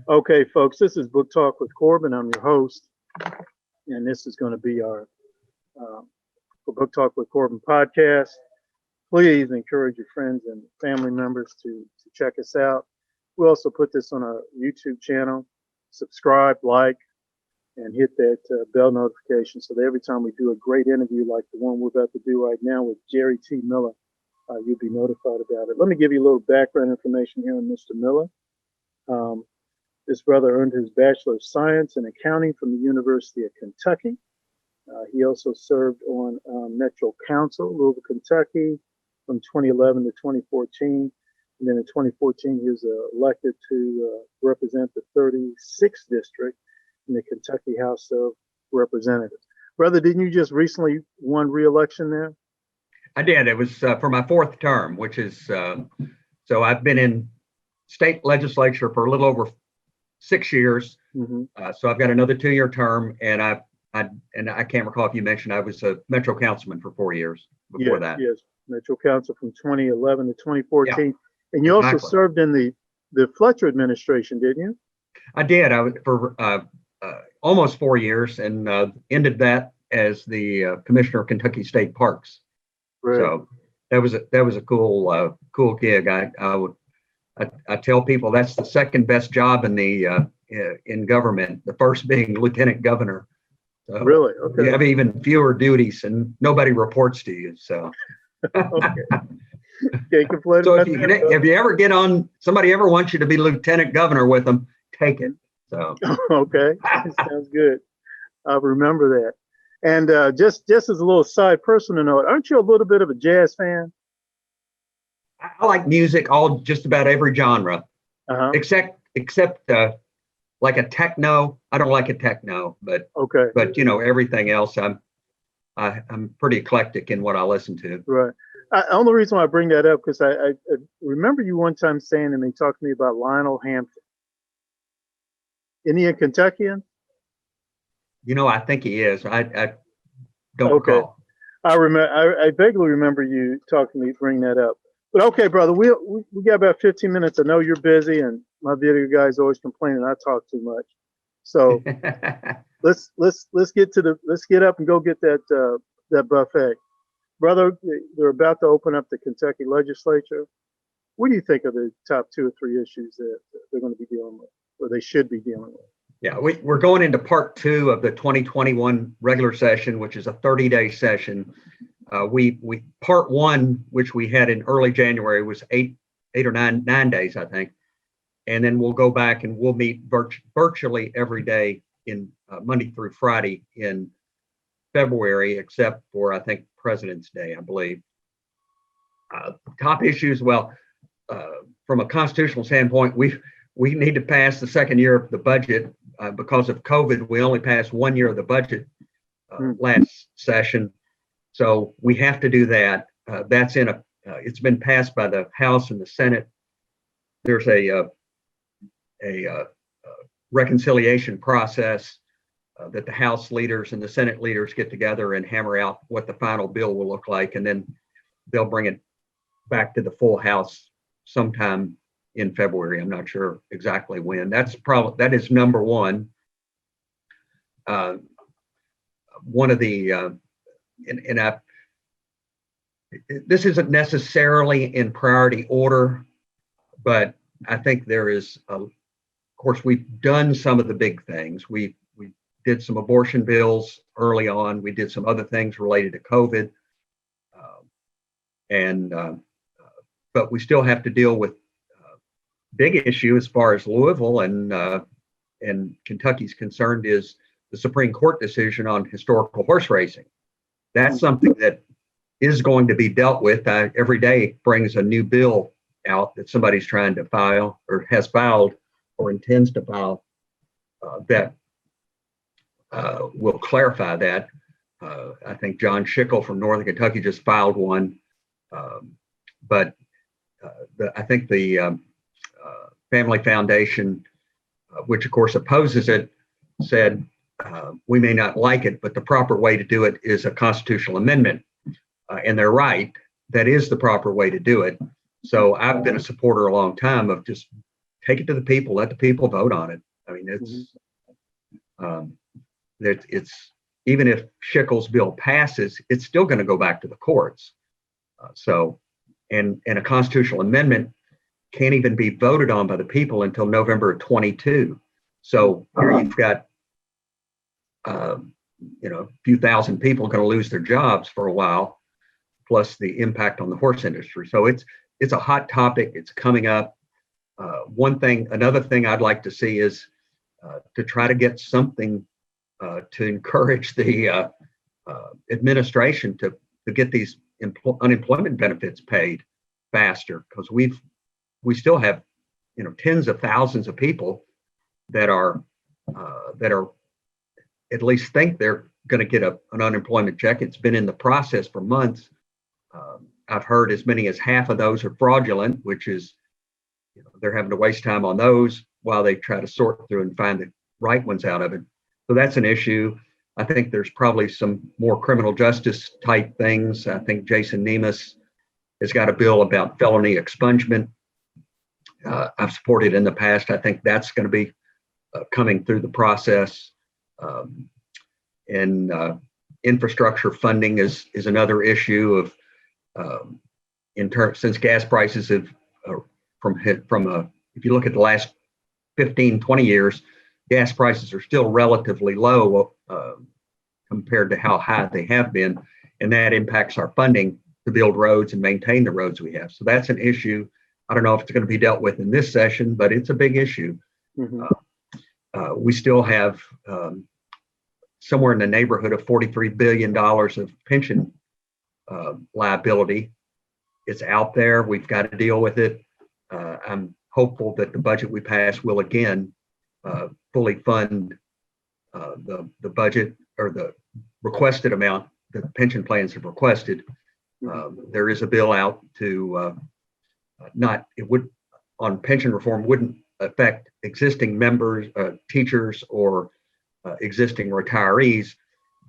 Okay, folks, this is Book Talk with Corbin. I'm your host, and this is going to be our uh, for Book Talk with Corbin podcast. Please encourage your friends and family members to check us out. We also put this on our YouTube channel. Subscribe, like, and hit that bell notification so that every time we do a great interview like the one we're about to do right now with Jerry T. Miller, you'll be notified about it. Let me give you a little background information here on Mr. Miller. This brother earned his Bachelor of Science in Accounting from the University of Kentucky. He also served on Metro Council, Louisville, Kentucky, from 2011 to 2014. And then in 2014, he was elected to represent the 36th district in the Kentucky House of Representatives. Brother, didn't you just recently won re-election there? I did. It was for my fourth term, which is, so I've been in state legislature for a little over 6 years. Mm-hmm. So I've got another 2-year term, and I can't recall if you mentioned I was a Metro Councilman for 4 years before that. Yes, Metro Council from 2011 to 2014. Yeah, and you also exactly. served in the Fletcher administration, didn't you? I did. I was for almost 4 years, and ended that as the Commissioner of Kentucky State Parks. Right. So that was a cool gig. I tell people that's the second best job in government, the first being lieutenant governor. So really? Okay. You have even fewer duties and nobody reports to you. So okay. Can't complain. So if you ever get on, somebody ever wants you to be lieutenant governor with them, take it. So okay. Sounds good. I'll remember that. And just as a little side personal note, aren't you a little bit of a jazz fan? I like music, just about every genre, except like a techno. I don't like a techno, but okay. But everything else, I'm pretty eclectic in what I listen to. Right. The only reason why I bring that up because I remember you one time saying to me, talking to me about Lionel Hampton. Isn't he a Kentuckian? I think he is. I don't recall. I remember. I vaguely remember you talking to me, bring that up. But okay, brother, we got about 15 minutes. I know you're busy, and my video guy's always complaining I talk too much. So let's get up and go get that buffet, brother. They're about to open up the Kentucky legislature. What do you think are the top 2 or 3 issues that they're going to be dealing with, or they should be dealing with? Yeah, we're going into part 2 of the 2021 regular session, which is a 30-day session. We part 1, which we had in early January, was 8 or 9 days, I think, and then we'll go back and we'll meet virtually every day in Monday through Friday in February, except for I think President's Day, I believe. Top issues, well, from a constitutional standpoint, we need to pass the second year of the budget. Because of COVID, we only passed 1 year of the budget last session. So we have to do that. That's it's been passed by the House and the Senate. There's a reconciliation process that the House leaders and the Senate leaders get together and hammer out what the final bill will look like. And then they'll bring it back to the full House sometime in February. I'm not sure exactly when. That is number one. One of the this isn't necessarily in priority order, but I think there is, of course, we've done some of the big things. We did some abortion bills early on. We did some other things related to COVID, but we still have to deal with big issue as far as Louisville and Kentucky's concerned is the Supreme Court decision on historical horse racing. That's something that is going to be dealt with. Every day brings a new bill out that somebody's trying to file or has filed or intends to file that will clarify that. I think John Schickel from Northern Kentucky just filed one, but I think the Family Foundation, which of course opposes it, said we may not like it, but the proper way to do it is a constitutional amendment. And they're right. That is the proper way to do it. So I've been a supporter a long time of just take it to the people, let the people vote on it. I mean, it's even if Schickel's bill passes, it's still going to go back to the courts. And a constitutional amendment can't even be voted on by the people until November of 22. So here you've got, a few thousand people going to lose their jobs for a while, plus the impact on the horse industry. So it's a hot topic. It's coming up. Another thing I'd like to see is to try to get something to encourage the administration to get these unemployment benefits paid faster, because we still have tens of thousands of people that are at least think they're going to get an unemployment check. It's been in the process for months. I've heard as many as half of those are fraudulent, which is they're having to waste time on those while they try to sort through and find the right ones out of it. So that's an issue. I think there's probably some more criminal justice type things. I think Jason Nemus has got a bill about felony expungement. I've supported in the past. I think that's going to be coming through the process. And infrastructure funding is another issue of since gas prices have if you look at the last 15, 20 years, gas prices are still relatively low compared to how high they have been. And that impacts our funding to build roads and maintain the roads we have. So that's an issue. I don't know if it's going to be dealt with in this session, but it's a big issue. Mm-hmm. We still have somewhere in the neighborhood of $43 billion of pension liability. It's out there. We've got to deal with it. I'm hopeful that the budget we pass will again fully fund the budget or the requested amount that the pension plans have requested. There is a bill out to on pension reform wouldn't affect existing members, teachers, or existing retirees,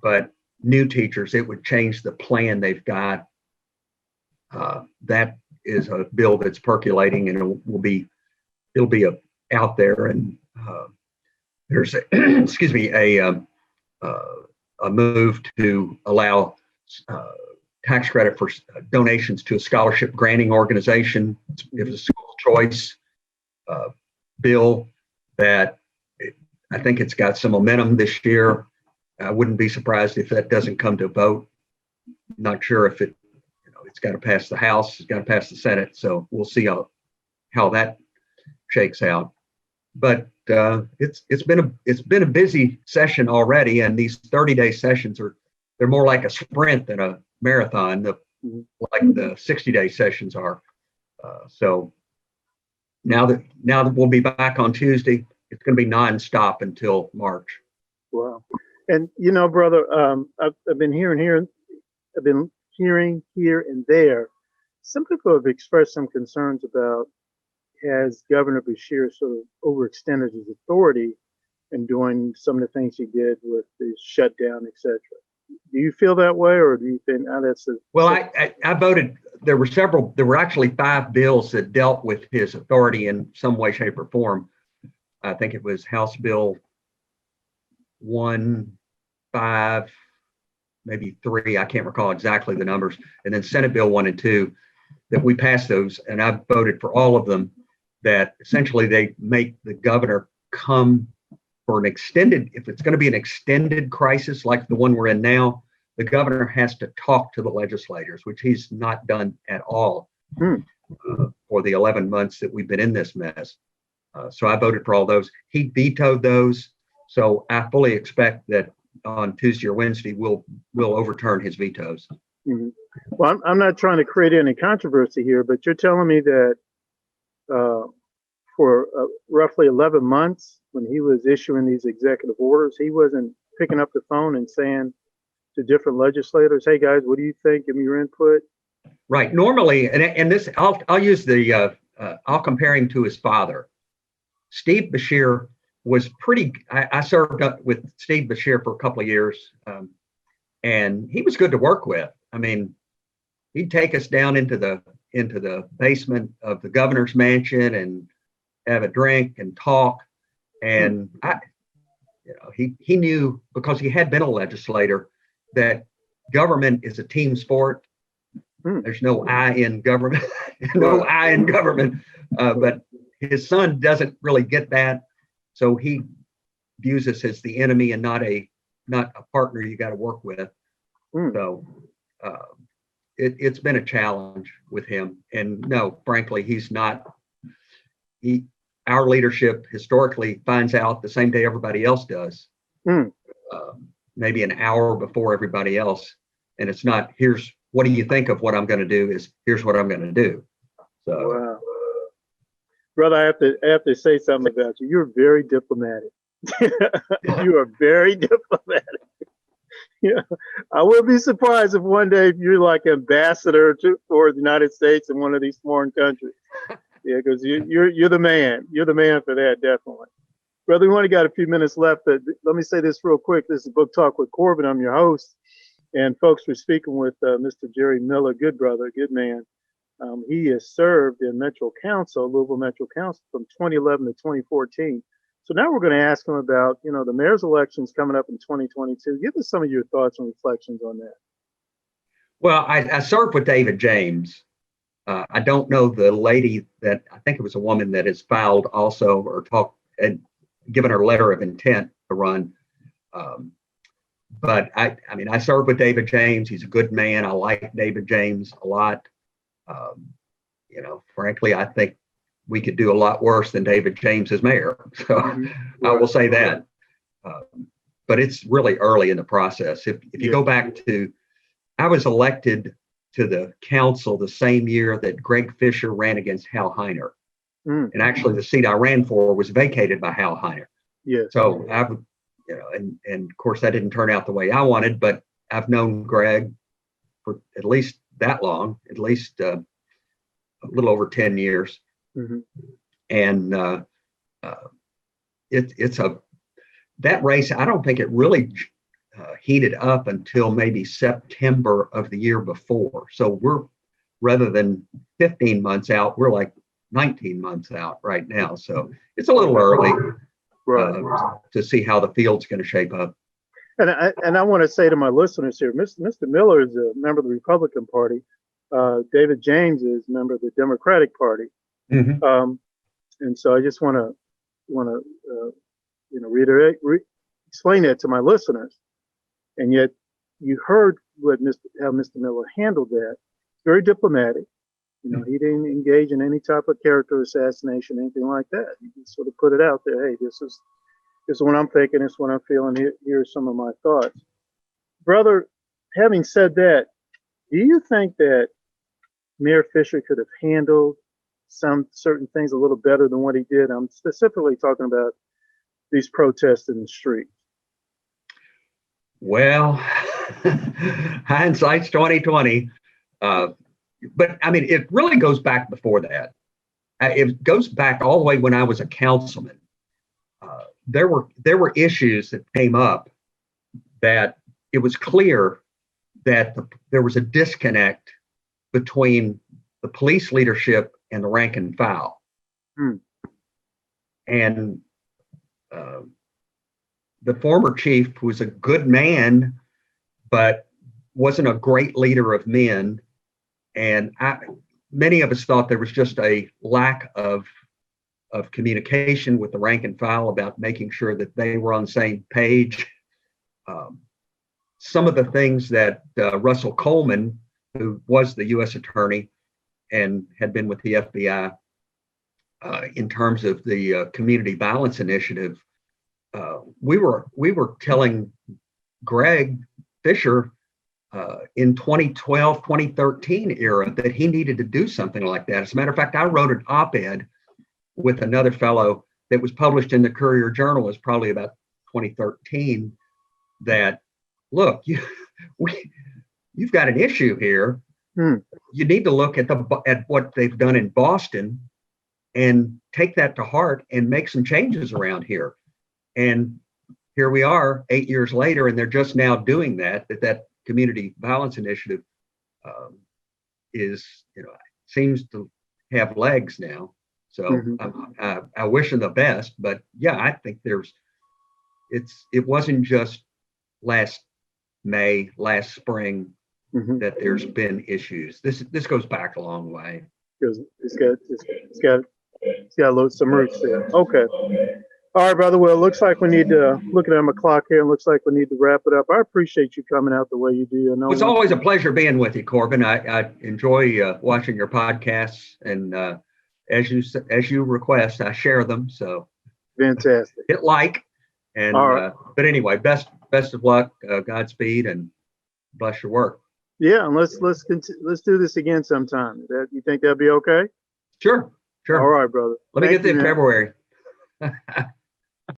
but new teachers, it would change the plan they've got. That is a bill that's percolating, and it'll be out there. And there's a move to allow tax credit for donations to a scholarship granting organization. It's a school choice bill that I think it's got some momentum this year. I wouldn't be surprised if that doesn't come to a vote. Not sure if it's got to pass the House, it's got to pass the Senate. So we'll see how that shakes out. But it's been a busy session already, and these 30-day sessions they're more like a sprint than a marathon, like the 60-day sessions are. So now that we'll be back on Tuesday, it's going to be nonstop until March. Wow. And brother, I've been hearing here and there, some people have expressed some concerns about, has Governor Beshear sort of overextended his authority in doing some of the things he did with the shutdown, etc. Do you feel that way, or do you think that's well? I voted. There were actually 5 bills that dealt with his authority in some way, shape, or form. I think it was House Bill 1, 5, maybe 3. I can't recall exactly the numbers. And then Senate Bill 1 and 2, that we passed those, and I voted for all of them. That essentially they make the governor come for an extended, if it's going to be an extended crisis like the one we're in now, the governor has to talk to the legislators, which he's not done at all for the 11 months that we've been in this mess. So I voted for all those. He vetoed those. So I fully expect that on Tuesday or Wednesday, we'll overturn his vetoes. Mm-hmm. Well, I'm not trying to create any controversy here, but you're telling me that for roughly 11 months, when he was issuing these executive orders, he wasn't picking up the phone and saying to different legislators, "Hey guys, what do you think? Give me your input." Right. Normally, and this, I'll use I'll compare him to his father. Steve Beshear was I served up with Steve Beshear for a couple of years, and he was good to work with. I mean, he'd take us down into the basement of the governor's mansion and have a drink and talk. And he knew, because he had been a legislator, that government is a team sport. There's no I in government, no I in government. But his son doesn't really get that, so he views us as the enemy and not a partner you got to work with. So it's been a challenge with him. And no, frankly, he's not. Our leadership historically finds out the same day everybody else does, maybe an hour before everybody else. And it's not, here's, what do you think of what I'm going to do? Is, here's what I'm going to do. So, wow. Brother, I have to say something about you. You're very diplomatic. You are very diplomatic. Yeah, I will be surprised if one day you're like ambassador for the United States in one of these foreign countries. Yeah, because you're the man. You're the man for that, definitely. Brother, we only got a few minutes left, but let me say this real quick. This is Book Talk with Corbin. I'm your host. And folks, we're speaking with Mr. Jerry Miller, good brother, good man. He has served in Metro Council, Louisville Metro Council, from 2011 to 2014. So now we're going to ask him about, the mayor's elections coming up in 2022. Give us some of your thoughts and reflections on that. Well, I served with David James. I don't know the lady that, I think it was a woman that has filed also or talked and given her letter of intent to run. But I mean, I served with David James. He's a good man. I like David James a lot. Frankly, I think we could do a lot worse than David James as mayor. So I will say that. But it's really early in the process. If you go back to, I was elected to the council the same year that Greg Fisher ran against Hal Heiner. And actually the seat I ran for was vacated by Hal Heiner. Yes. So I would, and of course that didn't turn out the way I wanted, but I've known Greg for at least that long, at least a little over 10 years. And that race, I don't think it really heated up until maybe September of the year before. So we're, rather than 15 months out, we're like 19 months out right now. So it's a little early to see how the field's going to shape up. And I want to say to my listeners here, Mr. Miller is a member of the Republican Party. David James is a member of the Democratic Party. And so I just want to reiterate, explain that to my listeners. And yet you heard how Mr. Miller handled that. Very diplomatic. He didn't engage in any type of character assassination, anything like that. He just sort of put it out there. Hey, this is what I'm thinking. This is what I'm feeling. Here's some of my thoughts. Brother, having said that, do you think that Mayor Fisher could have handled some certain things a little better than what he did? I'm specifically talking about these protests in the street. Well, hindsight's 2020. But I mean, it really goes back before that. It goes back all the way when I was a councilman. There were issues that came up that it was clear that there was a disconnect between the police leadership and the rank and file. And the former chief was a good man, but wasn't a great leader of men. And many of us thought there was just a lack of communication with the rank and file about making sure that they were on the same page. Some of the things that Russell Coleman, who was the U.S. attorney and had been with the FBI in terms of the community violence initiative, we were telling Greg Fisher in 2012, 2013 era that he needed to do something like that. As a matter of fact, I wrote an op-ed with another fellow that was published in the Courier Journal. It was probably about 2013, that, look, you've got an issue here. You need to look at what they've done in Boston and take that to heart and make some changes around here. And here we are 8 years later, and they're just now doing that community violence initiative seems to have legs now. So Mhm. I wish them the best, but yeah, I think it wasn't just last May, last spring Mhm. that there's been issues. This goes back a long way. Because it's got a little some roots there. Okay. All right, brother. Well, it looks like we need to, looking at my clock here, it looks like we need to wrap it up. I appreciate you coming out the way you do. I know Well, it's always a pleasure being with you, Corbin. I enjoy watching your podcasts, and as you request, I share them. So fantastic. hit like, and All right. but anyway, best of luck, Godspeed, and bless your work. Yeah, and let's do this again sometime. That you think that'll be okay? Sure, All sure. right, brother. Let me Thank get you, to man. February.